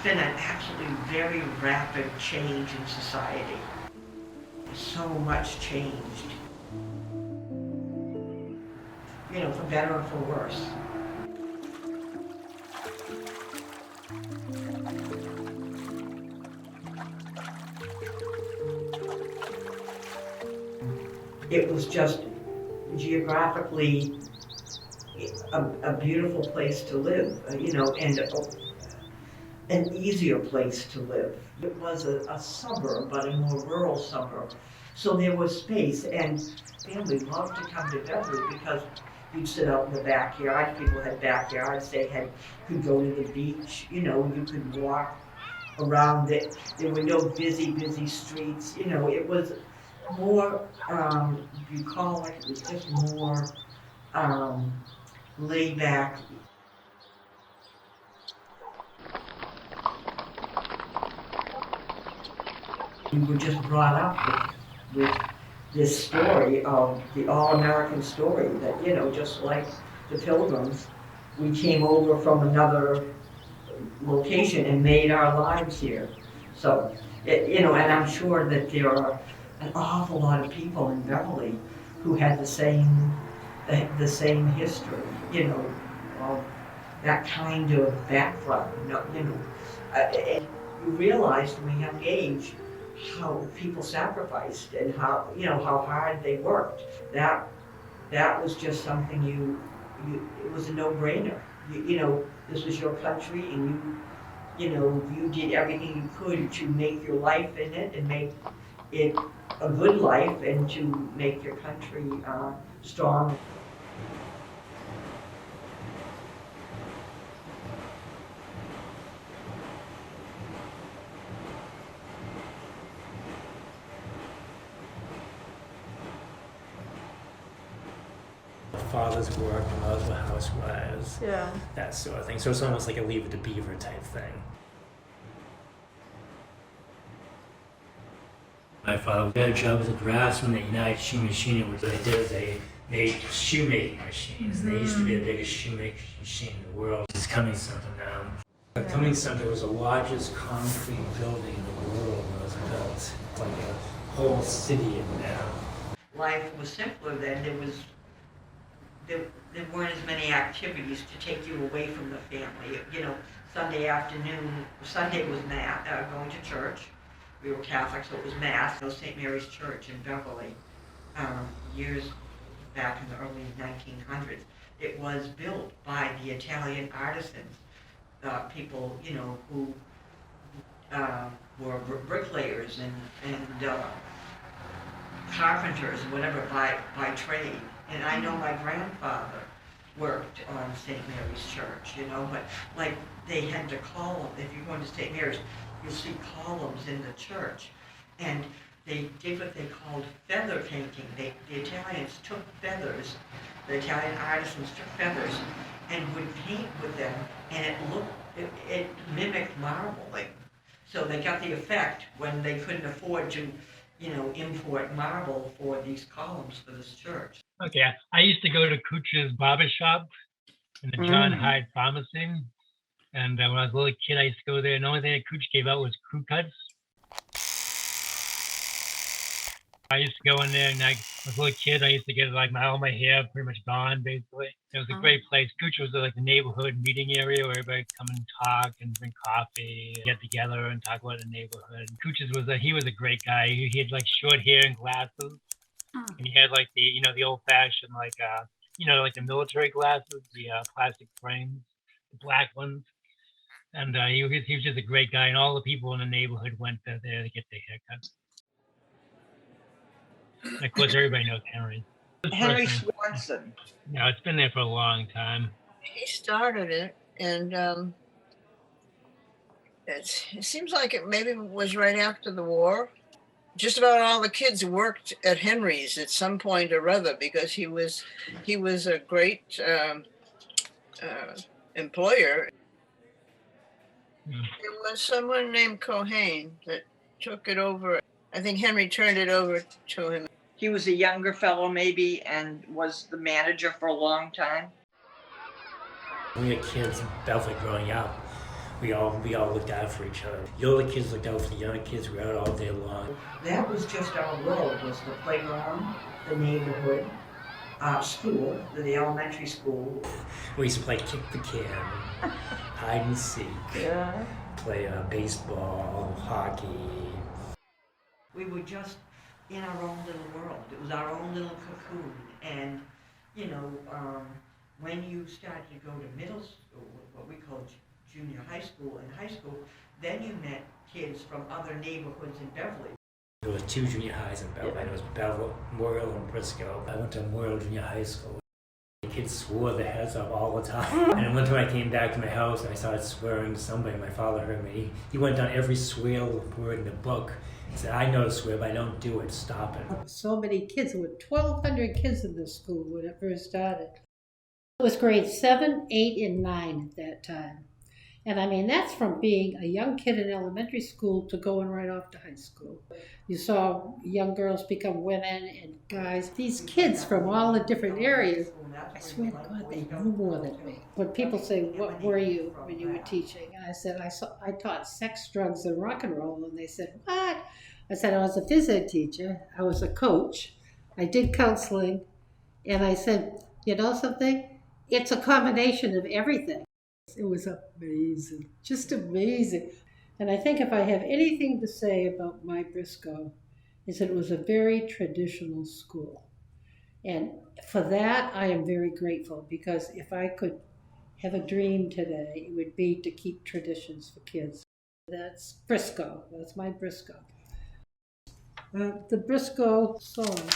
been an absolutely very rapid change in society. So much changed, you know, for better or for worse. It was just geographically a beautiful place to live, you know, and an easier place to live. It was a suburb, but a more rural suburb. So there was space, and family loved to come to Beverly because you'd sit out in the backyard. People had backyards. They could go to the beach. You know, you could walk around it. There were no busy streets. You know, it was more bucolic. It was just more laid back. We were just brought up with this story of the all-American story that, you know, just like the Pilgrims, we came over from another location and made our lives here. So, you know, and I'm sure that there are an awful lot of people in Beverly who had the same history, you know, of that kind of background, you know. And you realized when we have age how people sacrificed and how, you know, how hard they worked. That was just something it was a no-brainer. You know, this was your country, and you know, you did everything you could to make your life in it and make it a good life and to make your country strong. Fathers work, mothers were housewives, Yeah. that sort of thing. So it's almost like a Leave It to Beaver type thing. My father got a job as a draftsman at United Shoe Machining, which they did is they made shoemaking machines. Mm-hmm. They used to be the biggest shoemaking machine in the world. It's Cummings Center now. The Cummings Center was the largest concrete building in the world when it was built. It's like a whole city in there. Life was simpler then. There weren't as many activities to take you away from the family. You know, Sunday was mass, going to church. We were Catholic, so it was mass. So St. Mary's Church in Beverly, years back in the early 1900s. It was built by the Italian artisans, people, you know, who were bricklayers and carpenters, whatever, by trade. And I know my grandfather worked on St. Mary's Church, you know, but like they had to column, if you're going to St. Mary's, you'll see columns in the church. And they did what they called feather painting. The Italians took feathers, the Italian artisans took feathers and would paint with them, and it mimicked marbling. So they got the effect when they couldn't afford to, you know, import marble for these columns for this church. Okay, I used to go to COOCH'S barber shop in the John Hyde Pharmacy. And when I was a little kid, I used to go there, and the only thing that COOCH gave out was COOCH'S. I used to go in there, and I was a little kid. I used to get like all my hair pretty much gone, basically. It was a great place. COOCH was like the neighborhood meeting area where everybody would come and talk and drink coffee, get together and talk about the neighborhood. And COOCH'S he was a great guy. He had like short hair and glasses, and he had like the old-fashioned like the military glasses, the plastic frames, the black ones. And he was just a great guy, and all the people in the neighborhood went there to get their haircuts. And of course, everybody knows Henry. Henry Swanson. No, it's been there for a long time. He started it, and it seems like it maybe was right after the war. Just about all the kids worked at Henry's at some point or other because he was a great employer. There was someone named Cohane that took it over. I think Henry turned it over to him. He was a younger fellow maybe and was the manager for a long time. We had kids in Beverly growing up. We all looked out for each other. The older kids looked out for the younger kids. We were out all day long. That was just our world, was the playground, the neighborhood, our school, the elementary school. We used to play kick the can, hide and seek, play baseball, hockey. We were just in our own little world. It was our own little cocoon. And, you know, when you started to go to middle school, what we call junior high school and high school, then you met kids from other neighborhoods in Beverly. There was 2 junior highs in Beverly. It was Beverly, Memorial, and Briscoe. I went to Memorial Junior High School. The kids swore their heads off all the time. And one time I came back to my house and I started swearing to somebody. My father heard me. He went down every swear word in the book. He said, I know to swear, but I don't do it. Stop it. So many kids. There were 1,200 kids in this school when it first started. It was grades 7, 8, and 9 at that time. And I mean, that's from being a young kid in elementary school to going right off to high school. You saw young girls become women and guys. These kids from all the different areas, I swear to God, they knew more than me. When people say, what were you when you were teaching? And I said, I taught sex, drugs, and rock and roll. And they said, what? I said, I was a phys ed teacher. I was a coach. I did counseling. And I said, you know something? It's a combination of everything. It was amazing, just amazing. And I think if I have anything to say about my BRISCOE, is that it was a very traditional school. And for that, I am very grateful, because if I could have a dream today, it would be to keep traditions for kids. That's BRISCOE, that's my BRISCOE. The BRISCOE song,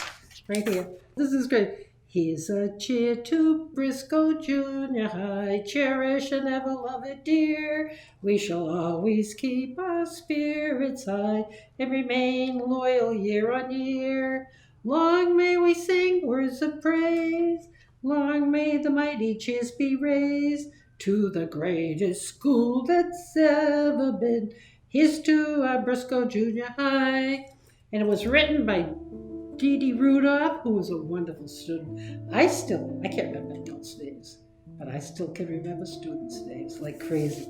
right here. This is great. Here's a cheer to BRISCOE Junior High, cherish and ever love it dear. We shall always keep our spirits high and remain loyal year on year. Long may we sing words of praise, long may the mighty cheers be raised to the greatest school that's ever been. Here's to our BRISCOE Junior High. And it was written by Dee Rudolph, who was a wonderful student. I can't remember adults' names, but I still can remember students' names like crazy.